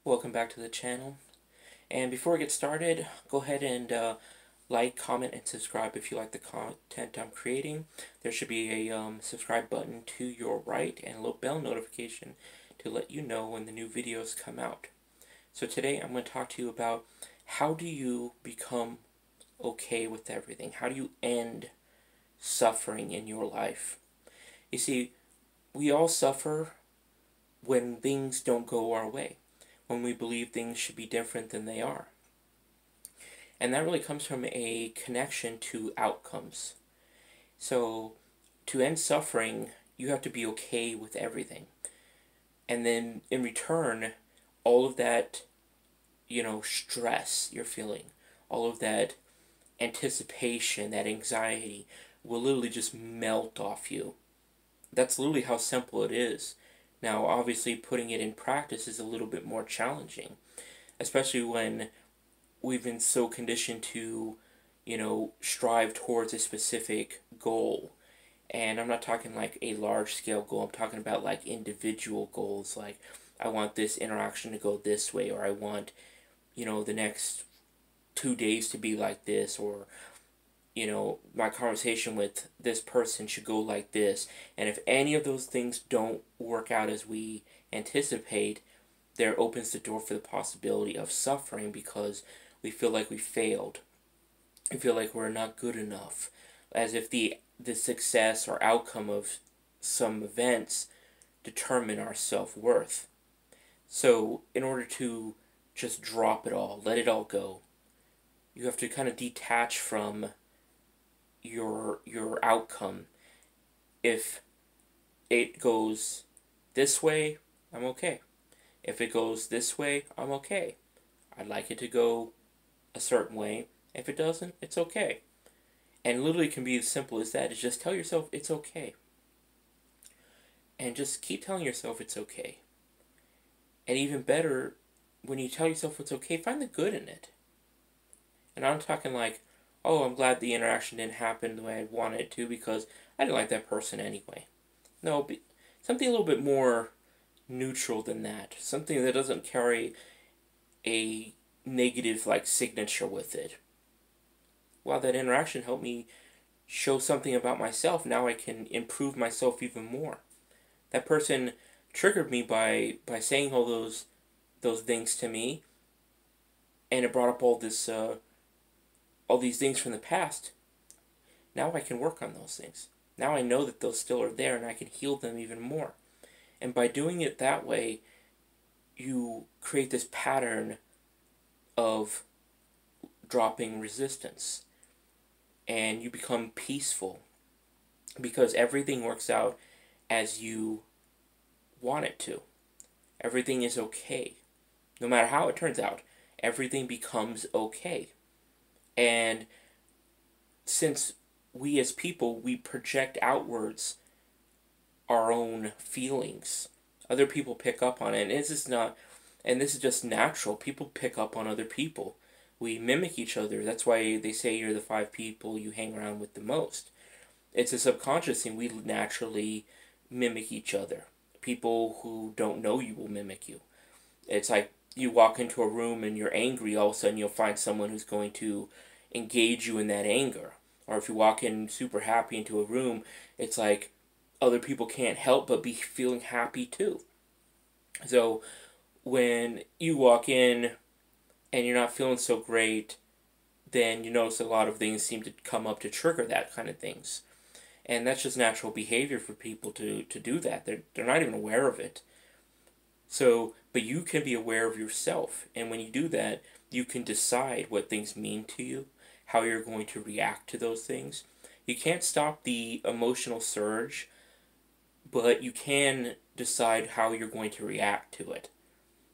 Welcome back to the channel. And before we get started, go ahead and like, comment, and subscribe if you like the content I'm creating. There should be a subscribe button to your right and a little bell notification to let you know when the new videos come out. So today I'm going to talk to you about how do you become okay with everything? How do you end suffering in your life? You see, we all suffer when things don't go our way, when we believe things should be different than they are. And that really comes from a connection to outcomes. So, to end suffering, you have to be okay with everything. And then, in return, all of that, stress you're feeling, all of that anticipation, that anxiety, will literally just melt off you. That's literally how simple it is. Now, obviously, putting it in practice is a little bit more challenging, especially when we've been so conditioned to, strive towards a specific goal. And I'm not talking like a large scale goal, I'm talking about like individual goals, like I want this interaction to go this way, or I want, the next 2 days to be like this, or, my conversation with this person should go like this. And if any of those things don't work out as we anticipate, there opens the door for the possibility of suffering because we feel like we failed. We feel like we're not good enough, as if the success or outcome of some events determine our self-worth. So in order to just drop it all, let it all go, you have to kind of detach from your outcome. If it goes this way, I'm okay. If it goes this way, I'm okay. I'd like it to go a certain way. If it doesn't, it's okay. And literally can be as simple as that. Is just tell yourself it's okay. And just keep telling yourself it's okay. And even better, when you tell yourself it's okay, find the good in it. And I'm talking like, oh, I'm glad the interaction didn't happen the way I wanted it to because I didn't like that person anyway. No, something a little bit more neutral than that. Something that doesn't carry a negative like signature with it. Wow, that interaction helped me show something about myself. Now I can improve myself even more. That person triggered me by saying all those things to me, and it brought up all these things from the past. Now I can work on those things. Now I know that those still are there, and I can heal them even more. And by doing it that way, you create this pattern of dropping resistance, and you become peaceful because everything works out as you want it to. Everything is okay. No matter how it turns out, everything becomes okay. And since we as people, we project outwards our own feelings, other people pick up on it. And this is just natural. People pick up on other people. We mimic each other. That's why they say you're the 5 people you hang around with the most. It's a subconscious thing. We naturally mimic each other. People who don't know you will mimic you. It's like you walk into a room and you're angry, all of a sudden you'll find someone who's going to engage you in that anger. Or if you walk in super happy into a room, it's like other people can't help but be feeling happy too. So when you walk in and you're not feeling so great, then you notice a lot of things seem to come up to trigger that kind of things. And that's just natural behavior for people to do that. They're not even aware of it. So, but you can be aware of yourself. And when you do that, you can decide what things mean to you, how you're going to react to those things. You can't stop the emotional surge, but you can decide how you're going to react to it.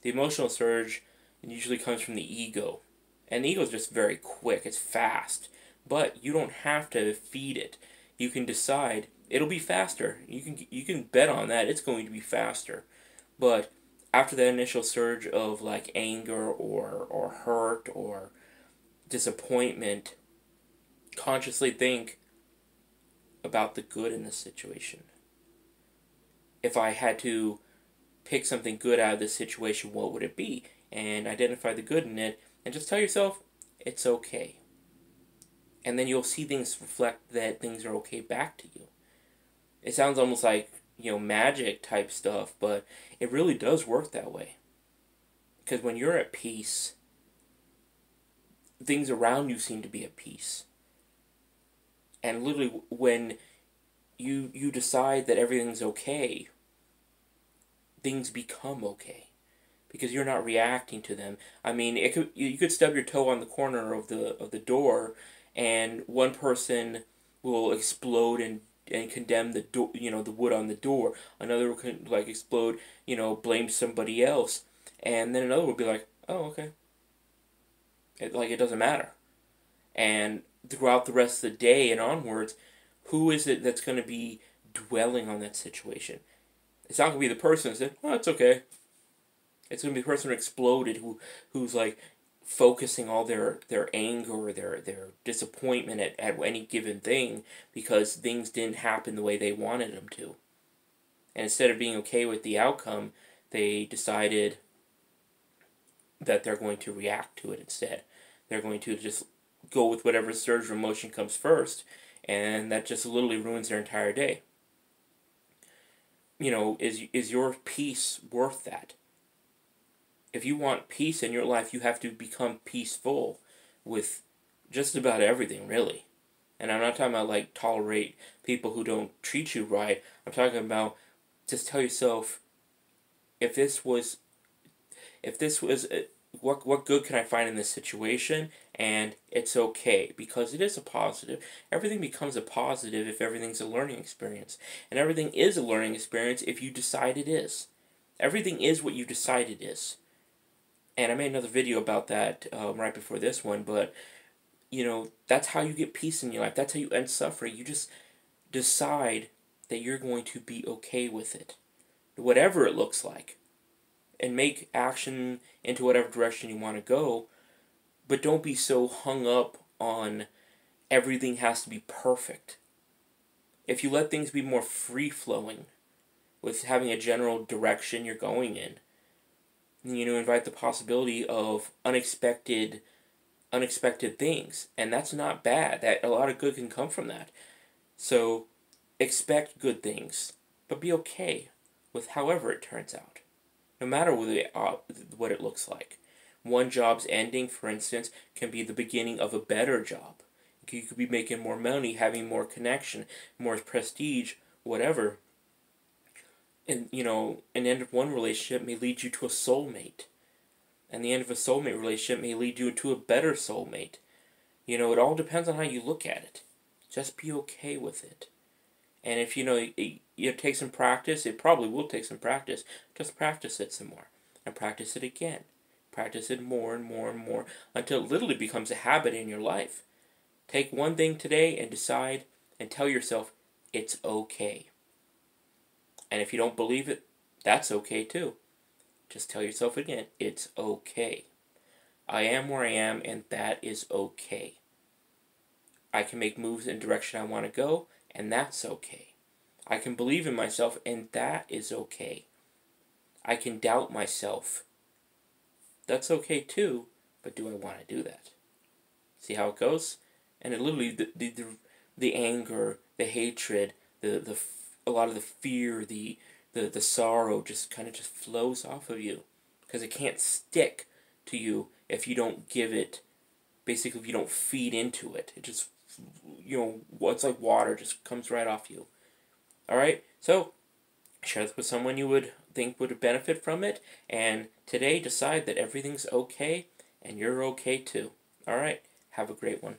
The emotional surge usually comes from the ego. And the ego is just very quick, it's fast. But you don't have to feed it. You can decide it'll be faster. You can bet on that it's going to be faster. But after that initial surge of like anger or hurt or disappointment, consciously think about the good in this situation. If I had to pick something good out of this situation, what would it be? and identify the good in it, and just tell yourself it's okay. And then you'll see things reflect that things are okay back to you. It sounds almost like, magic type stuff, but it really does work that way. Because when you're at peace, things around you seem to be at peace. And literally, when you decide that everything's okay, things become okay because you're not reacting to them. I mean, you could stub your toe on the corner of the door, and one person will explode and condemn the door, the wood on the door. Another will like explode, blame somebody else, and then another will be like, oh, okay, it doesn't matter. And throughout the rest of the day and onwards, who is it that's going to be dwelling on that situation? It's not going to be the person that said, oh, it's okay. It's going to be the person who exploded, who's like focusing all their anger or their disappointment at any given thing because things didn't happen the way they wanted them to. And instead of being okay with the outcome, they decided that they're going to react to it instead. They're going to just go with whatever surge of emotion comes first, and that just literally ruins their entire day. Is your peace worth that? If you want peace in your life, you have to become peaceful with just about everything, really. And I'm not talking about like tolerate people who don't treat you right. I'm talking about just tell yourself, if this was what good can I find in this situation? And it's okay because it is a positive. Everything becomes a positive if everything's a learning experience, and everything is a learning experience if you decide it is. Everything is what you decide it is. And I made another video about that right before this one, but that's how you get peace in your life. That's how you end suffering. You just decide that you're going to be okay with it, whatever it looks like, and make action into whatever direction you want to go, but don't be so hung up on everything has to be perfect. If you let things be more free-flowing with having a general direction you're going in, invite the possibility of unexpected things, and that's not bad. That a lot of good can come from that. So expect good things, but be okay with however it turns out, no matter what it looks like. One job's ending, for instance, can be the beginning of a better job. You could be making more money, having more connection, more prestige, whatever. And an end of one relationship may lead you to a soulmate, and the end of a soulmate relationship may lead you to a better soulmate. It all depends on how you look at it. Just be okay with it. And if it takes some practice, it probably will take some practice. Just practice it some more, and practice it again. Practice it more and more and more until it literally becomes a habit in your life. Take one thing today and decide and tell yourself it's okay. And if you don't believe it, that's okay too. Just tell yourself again, it's okay. I am where I am, and that is okay. I can make moves in the direction I want to go, and that's okay. I can believe in myself, and that is okay. I can doubt myself. That's okay too, but do I want to do that? See how it goes? And it literally, the anger, the hatred, a lot of the fear, the sorrow just kind of just flows off of you, because it can't stick to you if you don't give it, basically if you don't feed into it. It just, it's like water, just comes right off you. Alright, so share this with someone you would think would benefit from it, and today decide that everything's okay, and you're okay too. Alright, have a great one.